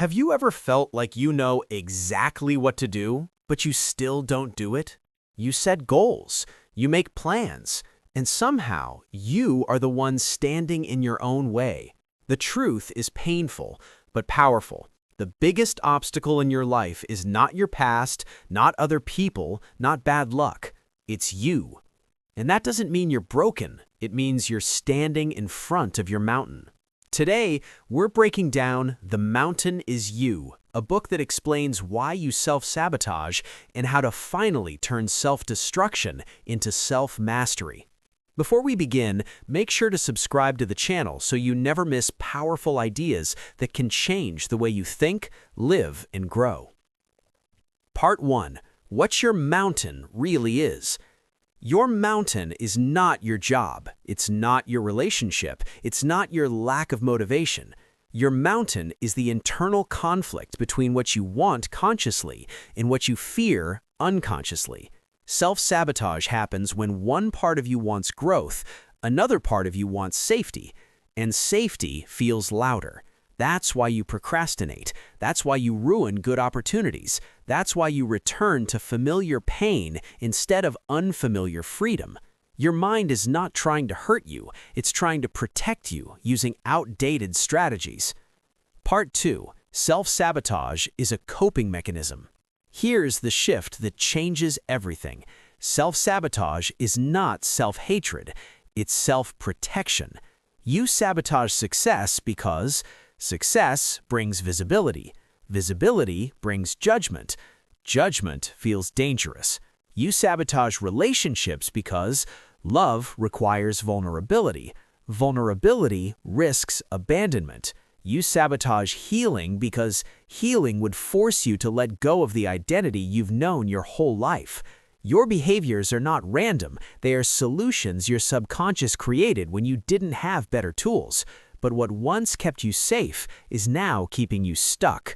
Have you ever felt like you know exactly what to do, but you still don't do it? You set goals, you make plans, and somehow you are the one standing in your own way. The truth is painful, but powerful. The biggest obstacle in your life is not your past, not other people, not bad luck. It's you. And that doesn't mean you're broken. It means you're standing in front of your mountain. Today, we're breaking down The Mountain is You, a book that explains why you self-sabotage and how to finally turn self-destruction into self-mastery. Before we begin, make sure to subscribe to the channel so you never miss powerful ideas that can change the way you think, live, and grow. Part 1. What your mountain really is. Your mountain is not your job, it's not your relationship, it's not your lack of motivation. Your mountain is the internal conflict between what you want consciously and what you fear unconsciously. Self-sabotage happens when one part of you wants growth, another part of you wants safety, and safety feels louder. That's why you procrastinate. That's why you ruin good opportunities. That's why you return to familiar pain instead of unfamiliar freedom. Your mind is not trying to hurt you. It's trying to protect you using outdated strategies. Part 2. Self-sabotage is a coping mechanism. Here's the shift that changes everything. Self-sabotage is not self-hatred. It's self-protection. You sabotage success because success brings visibility. Visibility brings judgment. Judgment feels dangerous. You sabotage relationships because love requires vulnerability. Vulnerability risks abandonment. You sabotage healing because healing would force you to let go of the identity you've known your whole life. Your behaviors are not random. They are solutions your subconscious created when you didn't have better tools. But what once kept you safe is now keeping you stuck.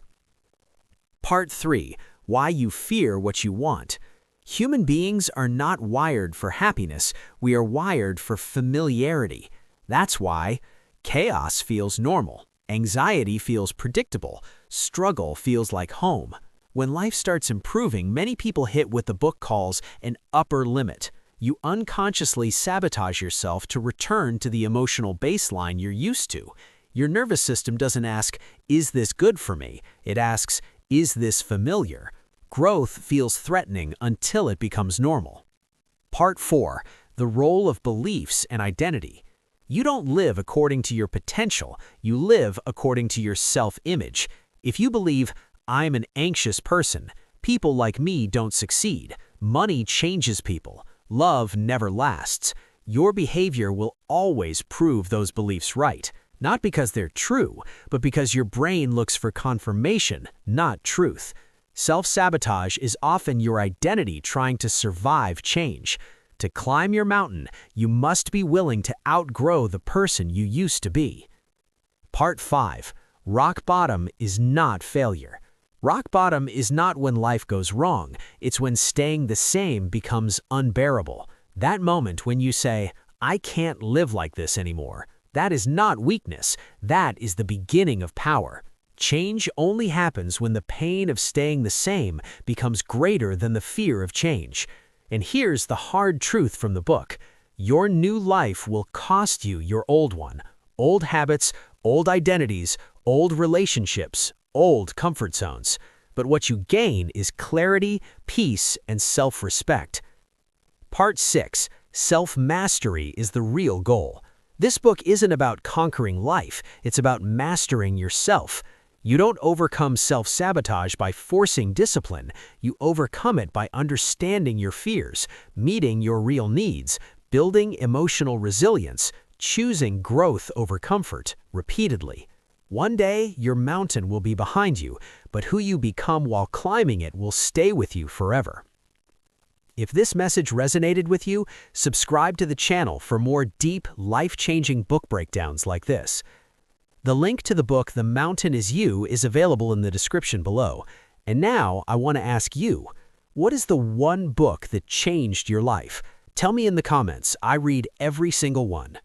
Part 3. Why you fear what you want. Human beings are not wired for happiness. We are wired for familiarity. That's why chaos feels normal. Anxiety feels predictable. Struggle feels like home. When life starts improving, many people hit what the book calls an upper limit. You unconsciously sabotage yourself to return to the emotional baseline you're used to. Your nervous system doesn't ask, "Is this good for me?" It asks, "Is this familiar?" Growth feels threatening until it becomes normal. Part 4. The role of beliefs and identity. You don't live according to your potential. You live according to your self-image. If you believe, "I'm an anxious person," people like me don't succeed. Money changes people. Love never lasts. Your behavior will always prove those beliefs right, not because they're true, but because your brain looks for confirmation, not truth. Self-sabotage is often your identity trying to survive change. To climb your mountain, you must be willing to outgrow the person you used to be. Part 5. Rock bottom is not failure. Rock bottom is not when life goes wrong. It's when staying the same becomes unbearable. That moment when you say, "I can't live like this anymore." That is not weakness. That is the beginning of power. Change only happens when the pain of staying the same becomes greater than the fear of change. And here's the hard truth from the book. Your new life will cost you your old one. Old habits, old identities, old relationships, old comfort zones. But what you gain is clarity, peace, and self-respect. Part 6. Self-mastery is the real goal. This book isn't about conquering life. It's about mastering yourself. You don't overcome self-sabotage by forcing discipline. You overcome it by understanding your fears, meeting your real needs, building emotional resilience, choosing growth over comfort repeatedly. One day, your mountain will be behind you, but who you become while climbing it will stay with you forever. If this message resonated with you, subscribe to the channel for more deep, life-changing book breakdowns like this. The link to the book The Mountain is You is available in the description below. And now I want to ask you, what is the one book that changed your life? Tell me in the comments. I read every single one.